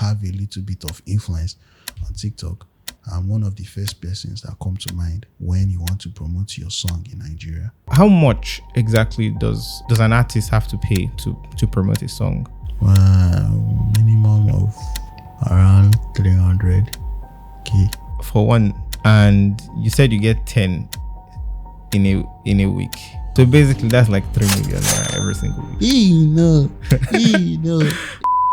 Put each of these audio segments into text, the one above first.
have a little bit of influence on TikTok, I'm one of the first persons that come to mind when you want to promote your song in Nigeria. How much exactly does an artist have to pay to promote a song? Minimum of around 300k for one. And you said you get 10 in a week. So basically that's like 3 million every single week. No.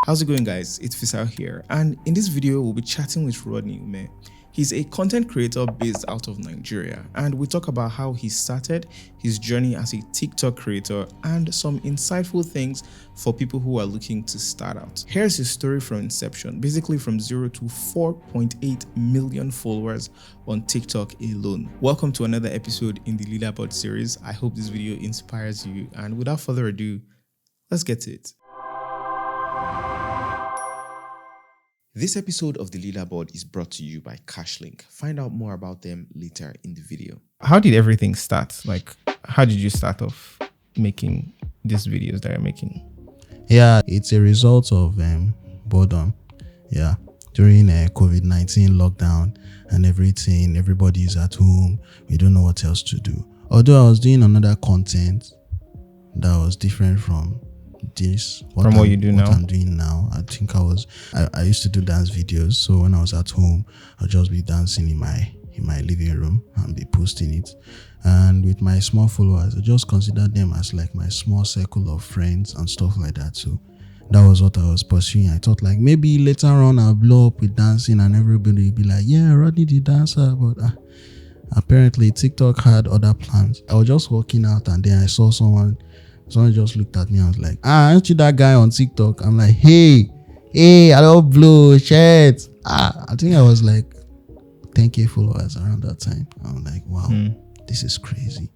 How's it going, guys? It's Fisayo here, and in this video we'll be chatting with Rodney. He's a content creator based out of Nigeria, and we talk about how he started, his journey as a TikTok creator, and some insightful things for people who are looking to start out. Here's his story from inception, basically from 0 to 4.8 million followers on TikTok alone. Welcome to another episode in the Leaderboard series. I hope this video inspires you, and without further ado, let's get to it. This episode of the Leaderboard is brought to you by Cashlink. Find out more about them later in the video. How did everything start? Like, how did you start off making these videos that you're making? Yeah, it's a result of boredom. Yeah, during COVID-19 lockdown and everything, everybody's at home. We don't know what else to do. Although I was doing another content that was different from this what you do now. What I'm doing now. I think I used to do dance videos, so when I was at home I'd just be dancing in my living room and be posting it. And with my small followers, I just consider them as like my small circle of friends and stuff like that. So that was what I was pursuing. I thought like maybe later on I'll blow up with dancing and everybody will be like, yeah, Rodney the dancer. But apparently TikTok had other plans. I was just walking out and then I saw someone just looked at me and was like, aren't you that guy on TikTok? I'm like, hey, I don't blow shit. I think I was like 10k followers around that time. I'm like, wow, this is crazy.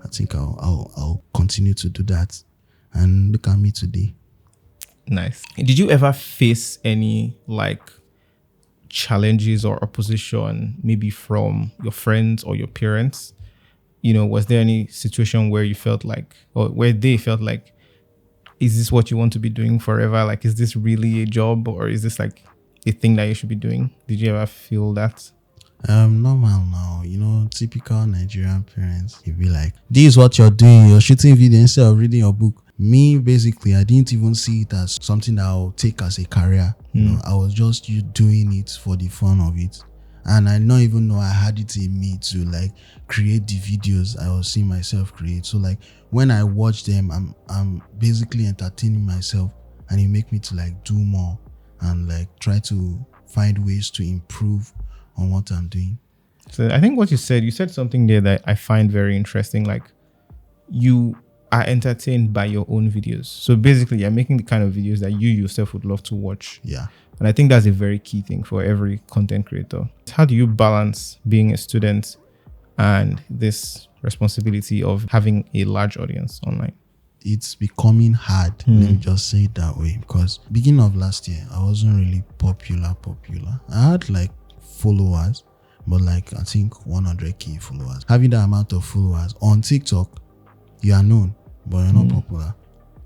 I think I'll continue to do that. And look at me today. Nice. Did you ever face any like challenges or opposition, maybe from your friends or your parents? You know, was there any situation where you felt like, or where they felt like, is this what you want to be doing forever? Like, is this really a job, or is this like a thing that you should be doing? Did you ever feel that? Normal now. You know, typical Nigerian parents. You'd be like, this is what you're doing. You're shooting video instead of reading your book. Me, basically, I didn't even see it as something that I'll take as a career. You know, I was just doing it for the fun of it. And I don't even know I had it in me to like create the videos I was seeing myself create. So like when I watch them, I'm basically entertaining myself, and it make me to like do more and like try to find ways to improve on what I'm doing. So I think what you said something there that I find very interesting. Like, you are entertained by your own videos. So basically you're making the kind of videos that you yourself would love to watch. Yeah. And I think that's a very key thing for every content creator. How do you balance being a student and this responsibility of having a large audience online? It's becoming hard. Let me just say it that way, because beginning of last year, I wasn't really popular. I had like followers, but like I think 100k followers. Having that amount of followers on TikTok, you are known, but you're not popular.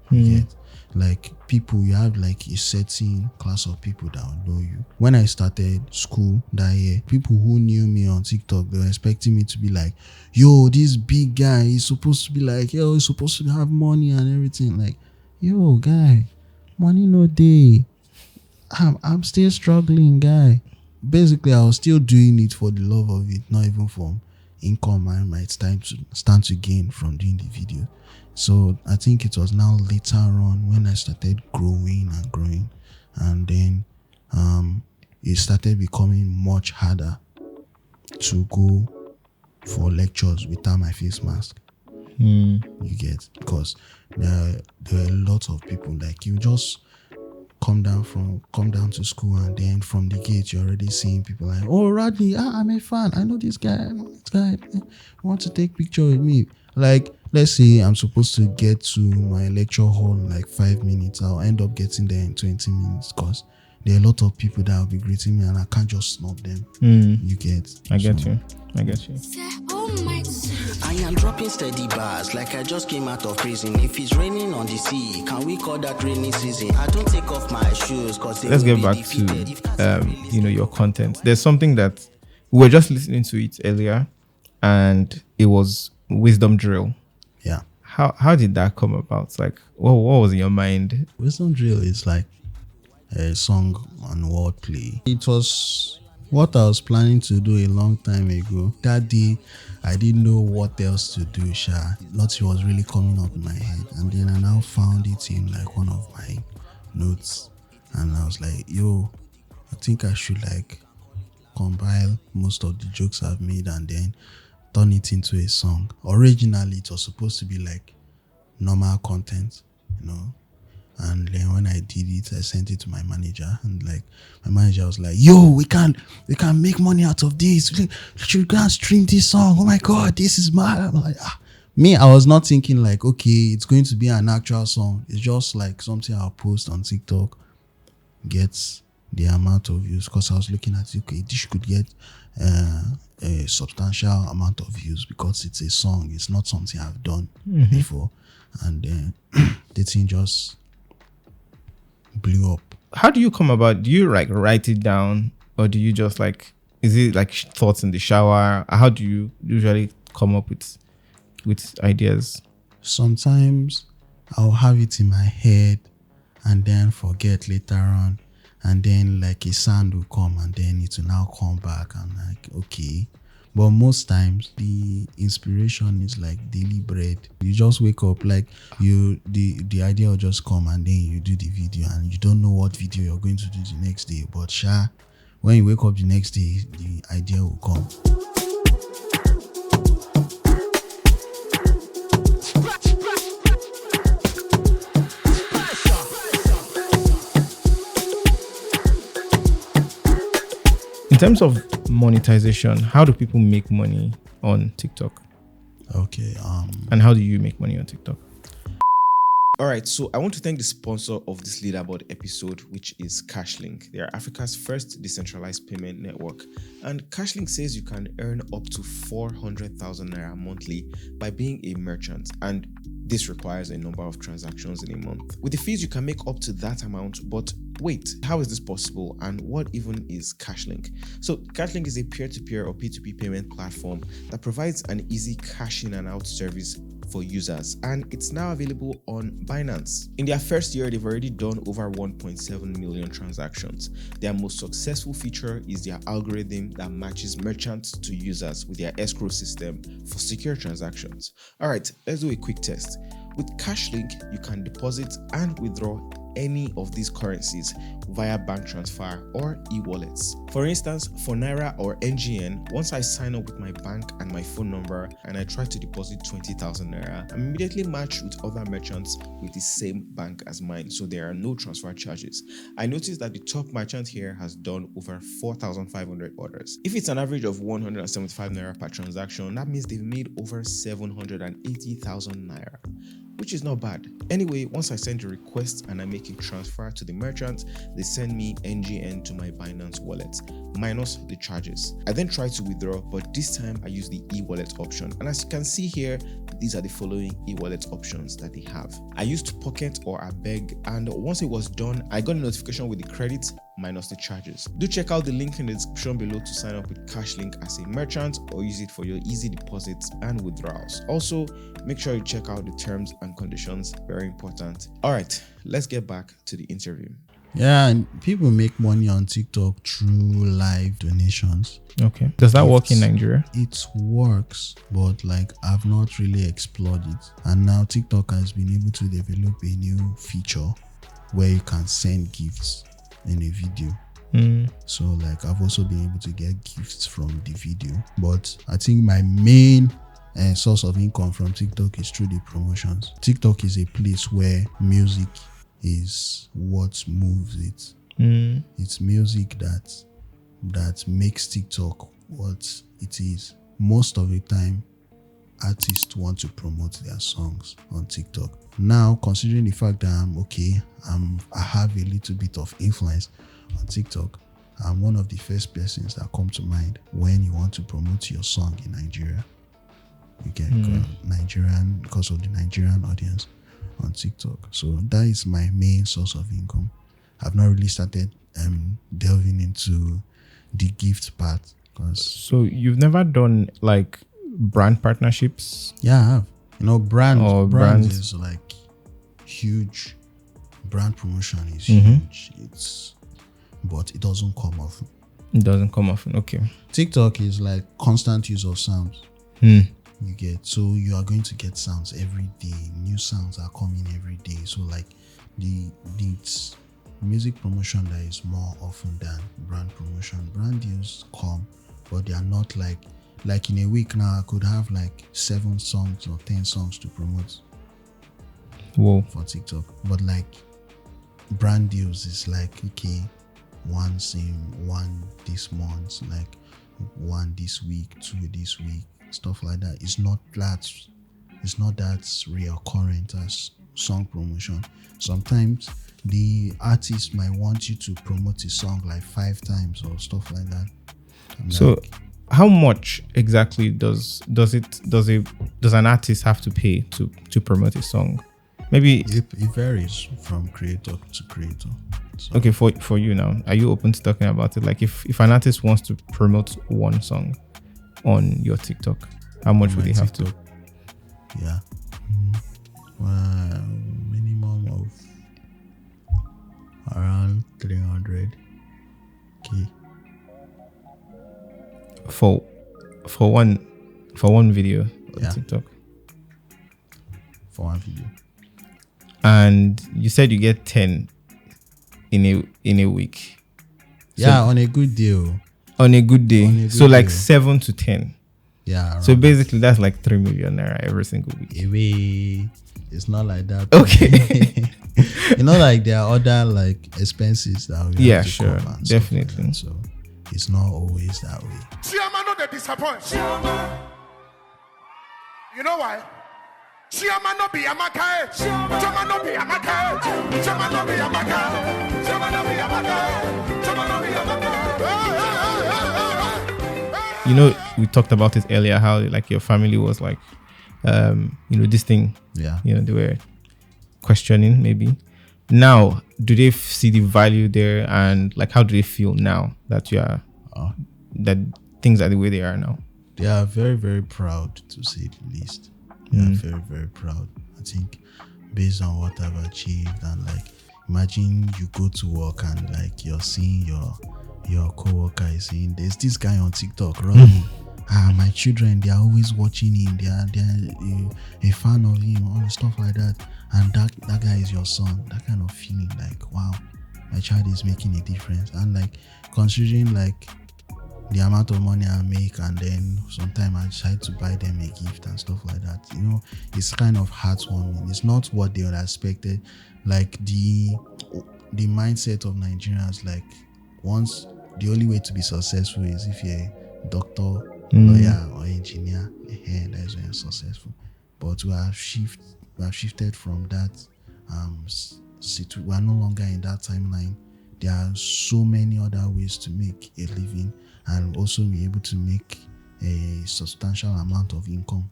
You get? Like people, you have like a certain class of people that will know you. When I started school that year, people who knew me on TikTok, they were expecting me to be like, yo, this big guy, he's supposed to be like, yo, he's supposed to have money and everything. Like, yo, guy, money no day. I'm still struggling, guy. Basically, I was still doing it for the love of it, not even for income I might stand to gain from doing the video. So I think it was now later on when I started growing, and then it started becoming much harder to go for lectures without my face mask. You get, because there are a lot of people, like you just come down to school, and then from the gate you're already seeing people like, oh, Rodney, I'm a fan, I know this guy, want to take picture with me. Like, let's say I'm supposed to get to my lecture hall in like 5 minutes, I'll end up getting there in 20 minutes because there are a lot of people that will be greeting me and I can't just snub them. You get? I get you. I am dropping steady bars like I just came out of prison. If it's raining on the sea, can we call that rainy season? I don't take off my shoes because let's get back to your content. There's something that we were just listening to it earlier, and it was wisdom drill. Yeah. How did that come about? Like, what was in your mind? Wisdom drill is like a song on wordplay. It was what I was planning to do a long time ago. That day, I didn't know what else to do. Lots was really coming up in my head, and then I now found it in like one of my notes, and I was like, "Yo, I think I should like compile most of the jokes I've made and then turn it into a song." Originally, it was supposed to be like normal content, And then when I did it, I sent it to my manager, and like my manager was like, "Yo, we can make money out of this. Should go and stream this song. Oh my god, this is mad." I'm like, Me, I was not thinking like, okay, it's going to be an actual song. It's just like something I'll post on TikTok, gets the amount of views, because I was looking at it, okay, this could get a substantial amount of views because it's a song. It's not something I've done before, and then the thing just blew up. How do you come about? Do you like write it down, or do you just like, is it like thoughts in the shower? How do you usually come up with ideas? Sometimes I'll have it in my head and then forget later on, and then like a sound will come and then it will now come back. I'm like, okay. But most times the inspiration is like daily bread. You just wake up, like the idea will just come, and then you do the video, and you don't know what video you're going to do the next day. But when you wake up the next day, the idea will come. In terms of monetization, how do people make money on TikTok? Okay. And how do you make money on TikTok? All right, so I want to thank the sponsor of this leaderboard episode, which is Cashlink. They are Africa's first decentralized payment network. And Cashlink says you can earn up to 400,000 Naira monthly by being a merchant. And this requires a number of transactions in a month. With the fees, you can make up to that amount. But wait, how is this possible? And what even is Cashlink? So Cashlink is a peer-to-peer or P2P payment platform that provides an easy cash in and out service for users, and it's now available on Binance. In their first year, they've already done over 1.7 million transactions. Their most successful feature is their algorithm that matches merchants to users with their escrow system for secure transactions. All right, let's do a quick test. With Cashlink, you can deposit and withdraw any of these currencies via bank transfer or e-wallets. For instance, for Naira or NGN, once I sign up with my bank and my phone number and I try to deposit 20,000 Naira, I'm immediately matched with other merchants with the same bank as mine, so there are no transfer charges. I noticed that the top merchant here has done over 4,500 orders. If it's an average of 175 Naira per transaction, that means they've made over 780,000 Naira, which is not bad. Anyway, once I send a request and I make a transfer to the merchant, they send me NGN to my Binance wallet, minus the charges. I then try to withdraw, but this time I use the e-wallet option. And as you can see here, these are the following e-wallet options that they have. I used Pocket or Abeg, and once it was done, I got a notification with the credits minus the charges. Do check out the link in the description below to sign up with Cashlink as a merchant or use it for your easy deposits and withdrawals. Also, make sure you check out the terms and conditions, very important. All right, let's get back to the interview. Yeah, and people make money on TikTok through live donations. Okay. Does that work in Nigeria? It works, but like I've not really explored it. And now TikTok has been able to develop a new feature where you can send gifts in a video. So like I've also been able to get gifts from the video. But I think my main source of income from TikTok is through the promotions. TikTok is a place where music is what moves it. It's music that makes TikTok what it is. Most of the time, artists want to promote their songs on TikTok. Now, considering the fact that I have a little bit of influence on TikTok, I'm one of the first persons that come to mind when you want to promote your song in Nigeria. You get Nigerian, because of the Nigerian audience on TikTok. So that is my main source of income. I've not really started delving into the gift part. So you've never done like brand partnerships? Yeah, I have. You know, brand brands is like huge. Brand promotion is huge. But it doesn't come often. It doesn't come often. Okay. TikTok is like constant use of sounds. You get, so you are going to get sounds every day. New sounds are coming every day. So like the music promotion that is more often than brand promotion. Brand deals come, but they are not like in a week now I could have like 7 songs or 10 songs to promote. Whoa. For TikTok. But like brand deals is like, okay, one this month, like 1 this week, 2 this week, stuff like that. It's not that reoccurrent as song promotion. Sometimes the artist might want you to promote a song like 5 times or stuff like that. So like, how much exactly does an artist have to pay to promote a song? Maybe it varies from creator to creator. So, okay, for you now, are you open to talking about it? Like if an artist wants to promote one song on your TikTok, how much would they have to? Yeah. Well, minimum of around 300k. For one video on TikTok. For one video. And you said you get 10 in a week. Yeah, on a good deal. On a good day. So like 7 to 10. Yeah. So basically that's like 3 million naira every single week. It's not like that. Okay. You know, like there are other like expenses that we have to sure, cover and definitely. Like that. So it's not always that way. Chiama no dey disappoint. Chiama. You know why? Chiama no be amaka. Chiama no be amaka. Chiama no be amaka. Chiama no be amaka. Chiama no be amaka. You know, we talked about it earlier, how like your family was like, this thing. Yeah. They were questioning maybe. Now, do they see the value there, and like how do they feel now that you are that things are the way they are now? They are very, very proud, to say the least. They are very, very proud. I think based on what I've achieved, and like imagine you go to work and like you're seeing your co-worker is saying, there's this guy on TikTok, Rodney. My children, they are always watching him. They are a fan of him, all stuff like that. And that guy is your son. That kind of feeling like, wow, my child is making a difference. And like considering like the amount of money I make, and then sometimes I decide to buy them a gift and stuff like that. It's kind of heartwarming. It's not what they would have expected. Like the mindset of Nigerians, like once the only way to be successful is if you're a doctor, lawyer, or engineer. That is when you're successful. But we have shifted from that. We are no longer in that timeline. There are so many other ways to make a living and also be able to make a substantial amount of income.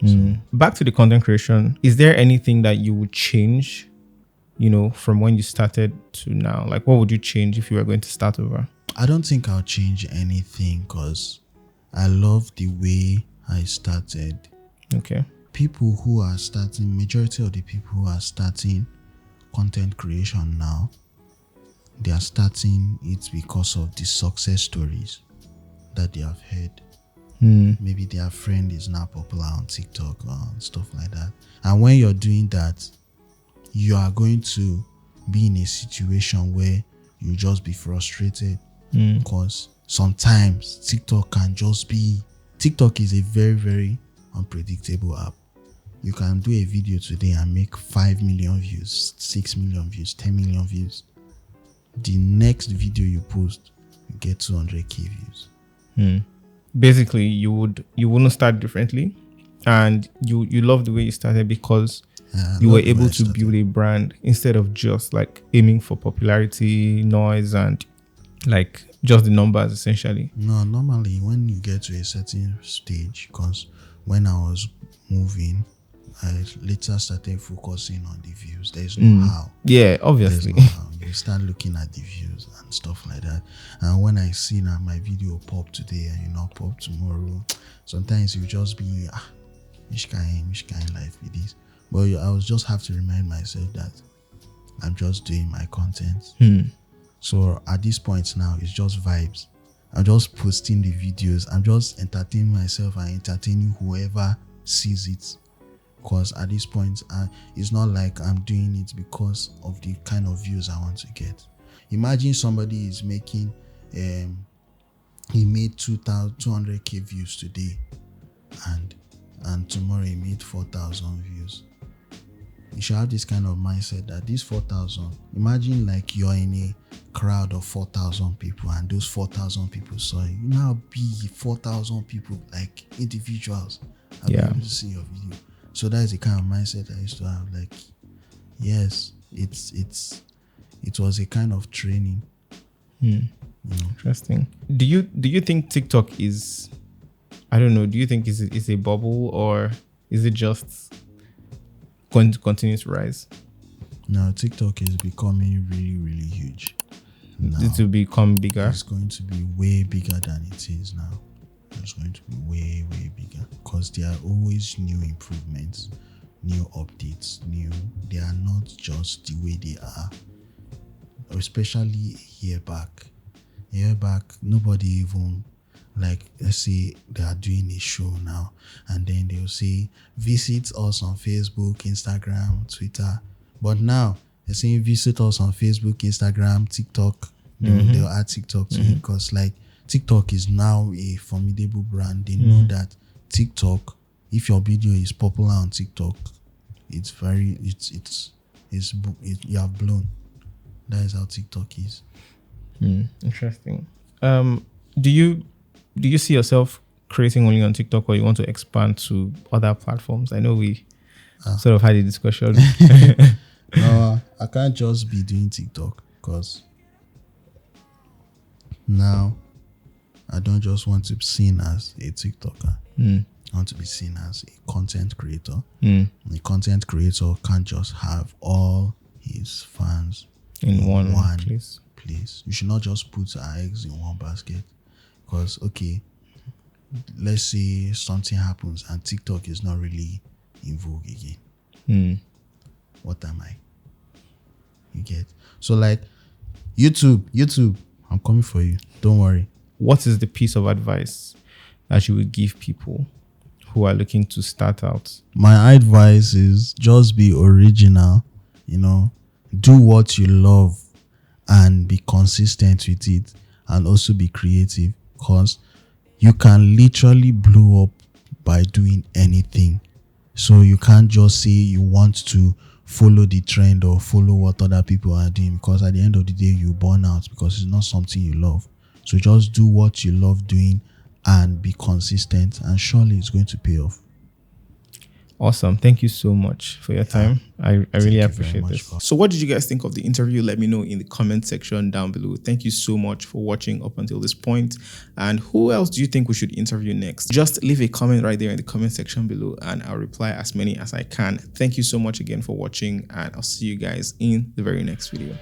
So, back to the content creation, is there anything that you would change, from when you started to now? Like, what would you change if you were going to start over? I don't think I'll change anything because I love the way I started. Okay. People who are starting, majority of the people who are starting content creation now, they are starting it because of the success stories that they have heard. Maybe their friend is now popular on TikTok or stuff like that. And when you're doing that, you are going to be in a situation where you just be frustrated because sometimes TikTok is a very, very unpredictable app. You can do a video today and make 5 million views, 6 million views, 10 million views. The next video you post, you get 200k views. Basically, you wouldn't start differently, and you love the way you started because you were able to build a brand instead of just like aiming for popularity, noise, and like just the numbers essentially. No, normally when you get to a certain stage, because when I was moving, I later started focusing on the views. There's no how. Yeah, There's obviously. no how. You start looking at the views and stuff like that. And when I see that my video pop today and pop tomorrow, sometimes you just be which kind life it is. But I was just have to remind myself that I'm just doing my content. So at this point now, it's just vibes. I'm just posting the videos. I'm just entertaining myself and entertaining whoever sees it. Because at this point, it's not like I'm doing it because of the kind of views I want to get. Imagine somebody is making, he made 200k views today, and tomorrow he made 4,000 views. You should have this kind of mindset that these 4,000, imagine like you're in a crowd of 4,000 people and those 4,000 people saw you. You now be 4,000 people like individuals and be able to see your video. So that is the kind of mindset I used to have. Like, yes, it was a kind of training. Interesting. Do you think TikTok is, I don't know, do you think it's a bubble, or is it just going to continue to rise? No, TikTok is becoming really, really huge. It will become bigger. It's going to be way bigger than it is now. It's going to be way, way bigger because there are always new improvements, new updates, they are not just the way they are. Especially a year back, nobody even, like, let's say they are doing a show now and then they'll say, visit us on Facebook, Instagram, Twitter. But now they're saying, visit us on Facebook, Instagram, TikTok. They'll add TikTok to it because, like, TikTok is now a formidable brand. They know that TikTok, if your video is popular on TikTok, you have blown. That is how TikTok is. Interesting. Do you see yourself creating only on TikTok, or you want to expand to other platforms? I know we sort of had a discussion. No, I can't just be doing TikTok because now I don't just want to be seen as a TikToker. I want to be seen as a content creator. A content creator can't just have all his fans in one place. You should not just put our eggs in one basket. Because, okay, let's say something happens and TikTok is not really in vogue again. What am I? You get? So, like, YouTube, I'm coming for you. Don't worry. What is the piece of advice that you would give people who are looking to start out? My advice is just be original, do what you love and be consistent with it, and also be creative, because you can literally blow up by doing anything. So you can't just say you want to follow the trend or follow what other people are doing, because at the end of the day you burn out because it's not something you love. So just do what you love doing and be consistent, and surely it's going to pay off. Awesome. Thank you so much for your time. I really appreciate this. So what did you guys think of the interview? Let me know in the comment section down below. Thank you so much for watching up until this point. And who else do you think we should interview next? Just leave a comment right there in the comment section below and I'll reply as many as I can. Thank you so much again for watching, and I'll see you guys in the very next video.